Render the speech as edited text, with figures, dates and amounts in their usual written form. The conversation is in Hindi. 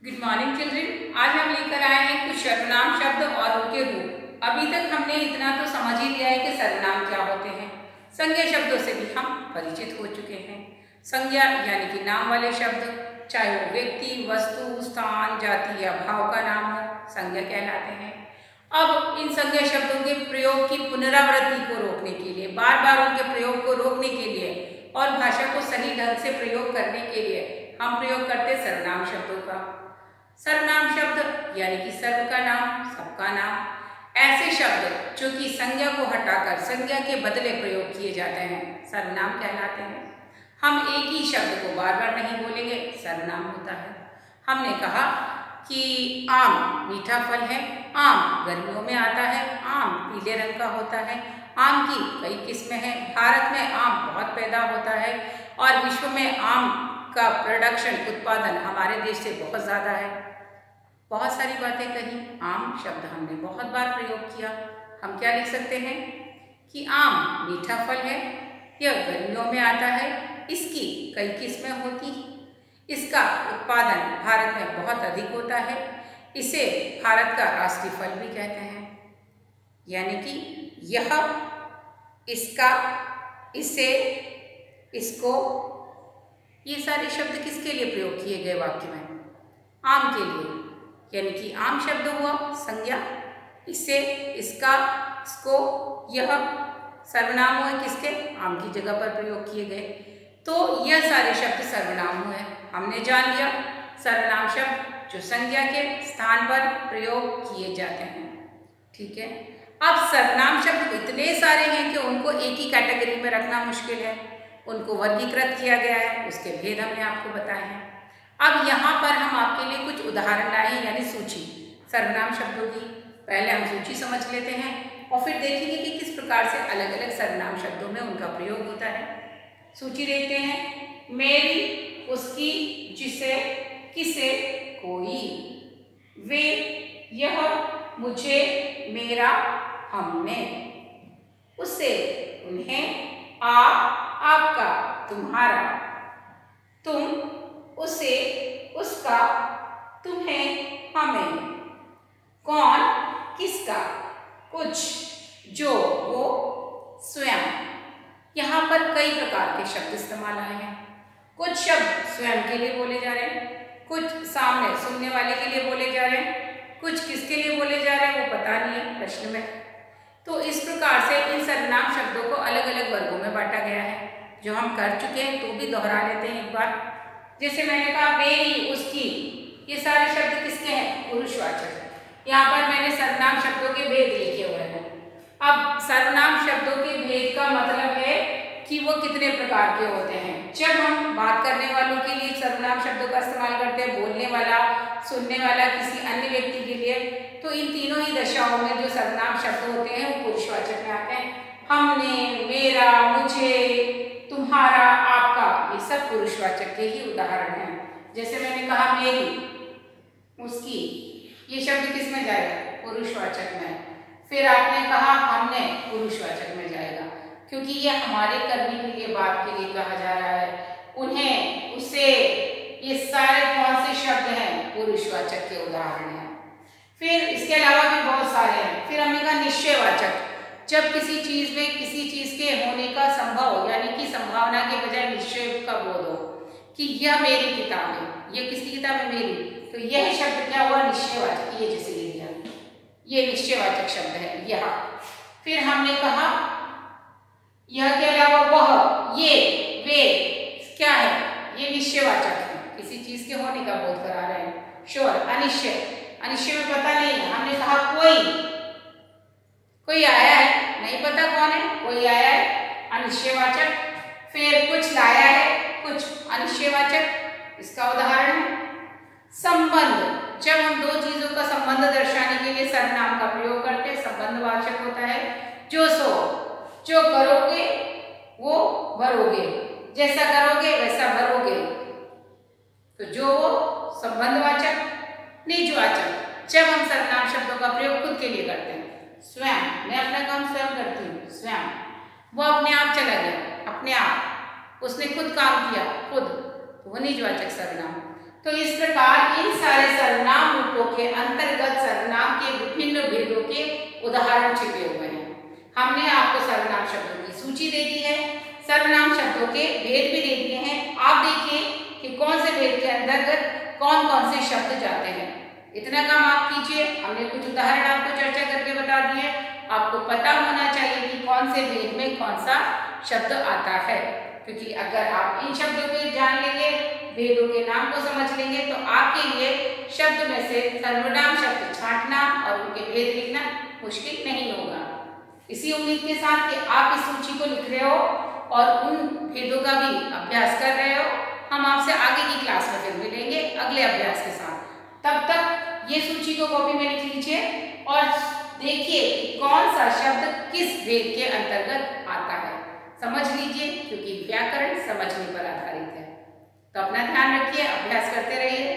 Good morning children. आज हम लेकर आए हैं कुछ सर्वनाम शब्द और उनके रूप। अभी तक हमने इतना तो समझ ही लिया है कि सर्वनाम क्या होते हैं। संज्ञा शब्दों से भी हम परिचित हो चुके हैं। संज्ञा यानी कि नाम वाले शब्द, चाहे वो व्यक्ति, वस्तु, स्थान, जाति या भाव का नाम हो, संज्ञा कहलाते हैं। अब इन संज्ञा शब्दों के प्रयोग की पुनरावृत्ति को रोकने के लिए, बार बार उनके प्रयोग को रोकने के लिए और भाषा को सही ढंग से प्रयोग करने के लिए हम प्रयोग करते सर्वनाम शब्दों का। सर्वनाम शब्द यानी कि सर्व का नाम, सबका नाम, ऐसे शब्द जो कि संज्ञा को हटाकर संज्ञा के बदले प्रयोग किए जाते हैं, सर्वनाम कहलाते हैं। हम एक ही शब्द को बार बार नहीं बोलेंगे, सर्वनाम होता है। हमने कहा कि आम मीठा फल है, आम गर्मियों में आता है, आम पीले रंग का होता है। आम की कई किस्में हैं। भारत में आम बहुत पैदा होता है और विश्व में आम का प्रोडक्शन, उत्पादन हमारे देश से बहुत ज़्यादा है। बहुत सारी बातें कही। आम शब्द हमने बहुत बार प्रयोग किया। हम क्या लिख सकते हैं कि आम मीठा फल है, यह गर्मियों में आता है, इसकी कई किस्में होती, इसका उत्पादन भारत में बहुत अधिक होता है, इसे भारत का राष्ट्रीय फल भी कहते हैं। यानी कि यह, इसका, इसे, इसको, ये सारे शब्द किसके लिए प्रयोग किए गए वाक्य में? आम के लिए। यानी कि आम शब्द हुआ संज्ञा, इसे, इसका, इसको, यह सर्वनाम हुए किसके? आम की जगह पर प्रयोग किए गए। तो यह सारे शब्द सर्वनाम हुए। हमने जान लिया सर्वनाम शब्द जो संज्ञा के स्थान पर प्रयोग किए जाते हैं। ठीक है। अब सर्वनाम शब्द इतने सारे हैं कि उनको एक ही कैटेगरी में रखना मुश्किल है। उनको वर्गीकृत किया गया है, उसके भेद हमने आपको बताए हैं। अब यहाँ पर हम आपके लिए कुछ उदाहरण लाए हैं, यानी सूची सर्वनाम शब्दों की। पहले हम सूची समझ लेते हैं और फिर देखेंगे कि किस प्रकार से अलग अलग सर्वनाम शब्दों में उनका प्रयोग होता है। सूची देखते हैं। मेरी, उसकी, जिसे, किसे, कोई, वे, यह, मुझे, मेरा, हमने, उसे, उन्हें, आप, आपका, तुम्हारा, तुम, उसे, उसका, तुम्हें, हमें, कौन, किसका, कुछ, जो, वो, स्वयं। यहाँ पर कई प्रकार के शब्द इस्तेमाल आए हैं। कुछ शब्द स्वयं के लिए बोले जा रहे हैं, कुछ सामने सुनने वाले के लिए बोले जा रहे हैं, कुछ किसके लिए बोले जा रहे हैं वो पता नहीं है प्रश्न में। तो इस प्रकार से इन सर्वनाम शब्दों को अलग अलग वर्गों में बांटा गया है, जो हम कर चुके हैं तो भी दोहरा लेते हैं एक बार। जैसे मैंने कहा मेरी, उसकी, ये सारे शब्द किसके हैं? पुरुषवाचक। यहाँ पर मैंने सर्वनाम शब्दों के भेद लिखे हुए हैं। अब सर्वनाम शब्दों के भेद का मतलब है कि वो कितने प्रकार के होते हैं। जब हम बात करने वालों के लिए सर्वनाम शब्दों का इस्तेमाल करते हैं, बोलने वाला, सुनने वाला, किसी अन्य व्यक्ति के लिए, तो इन तीनों ही दशाओं में जो सर्वनाम शब्द होते हैं वो पुरुषवाचक में आते हैं। हमने, मेरा, मुझे, तुम्हारा, आपका, ये सब पुरुषवाचक के ही उदाहरण हैं। जैसे मैंने कहा मेरी, उसकी, ये शब्द किस में जाएगा? पुरुषवाचक में। फिर आपने कहा हमने, पुरुषवाचक में जाएगा, क्योंकि ये हमारे करने के लिए, बात के लिए कहा जा रहा है। उन्हें, उसे, ये सारे कौन से शब्द हैं? पुरुषवाचक के उदाहरण हैं। फिर इसके अलावा भी बहुत सारे हैं। फिर हमने कहा निश्चयवाचक, जब किसी चीज में, किसी चीज के होने का संभव, यानी कि संभावना के बजाय निश्चय का बोध हो कि यह मेरी किताब है, यह किसकी किताब है? मेरी। तो यह शब्द क्या हुआ? निश्चयवाचक। ये जैसे ले लिया, ये निश्चयवाचक शब्द है यह। फिर हमने कहा यह के अलावा वह, ये, वे क्या है? ये निश्चयवाचक है, किसी चीज के होने का बोध करा रहे हैं। श्योर, अनिश्चय, अनिश्चय में पता नहीं है। हमने कहा कोई आया है, नहीं पता कौन है, कोई आया है, अनिश्चयवाचक। फिर कुछ लाया है, कुछ, अनिश्चयवाचक, इसका उदाहरण है। संबंध, जब हम दो चीजों का संबंध दर्शाने के लिए सर्वनाम का प्रयोग करते हैं, संबंधवाचक होता है। जो सो, जो करोगे वो भरोगे, जैसा करोगे वैसा भरोगे, तो जो वो संबंधवाचक। निजवाचक, जब हम सर्वनाम शब्दों का प्रयोग खुद के लिए करते हैं। स्वयं, मैं अपना काम स्वयं करती हूँ, स्वयं। वो अपने आप चला गया, अपने आप, उसने खुद काम किया, खुद, तो वो निजवाचक सर्वनाम। तो इस प्रकार इन सारे सर्वनाम रूपों के अंतर्गत सर्वनाम के विभिन्न भेदों के उदाहरण छिपे हुए हैं। हमने आपको सर्वनाम शब्दों की सूची दे दी है, सर्वनाम शब्दों के भेद भी दे दिए हैं। आप देखिए कि कौन से भेद के अंतर्गत कौन कौन से शब्द जाते हैं। इतना काम आप कीजिए। हमने कुछ उदाहरण आपको चर्चा करके बता दिए। आपको पता होना चाहिए कि कौन से भेद में कौन सा शब्द आता है, क्योंकि अगर आप इन शब्दों को जान लेंगे, भेदों के नाम को समझ लेंगे, तो आपके लिए शब्द में से सर्वनाम शब्द छांटना और उनके भेद लिखना मुश्किल नहीं होगा। इसी उम्मीद के साथ कि आप इस सूची को लिख रहे हो और उन भेदों का भी अभ्यास कर रहे हो, हम आपसे आगे की क्लास में फिर मिलेंगे अगले अभ्यास के साथ। तब तक ये सूची को कॉपी में लिख लीजिए और देखिए कौन सा शब्द किस भेद के अंतर्गत आता है। समझ लीजिए, क्योंकि व्याकरण समझने पर आधारित है। तो अपना ध्यान रखिए, अभ्यास करते रहिए।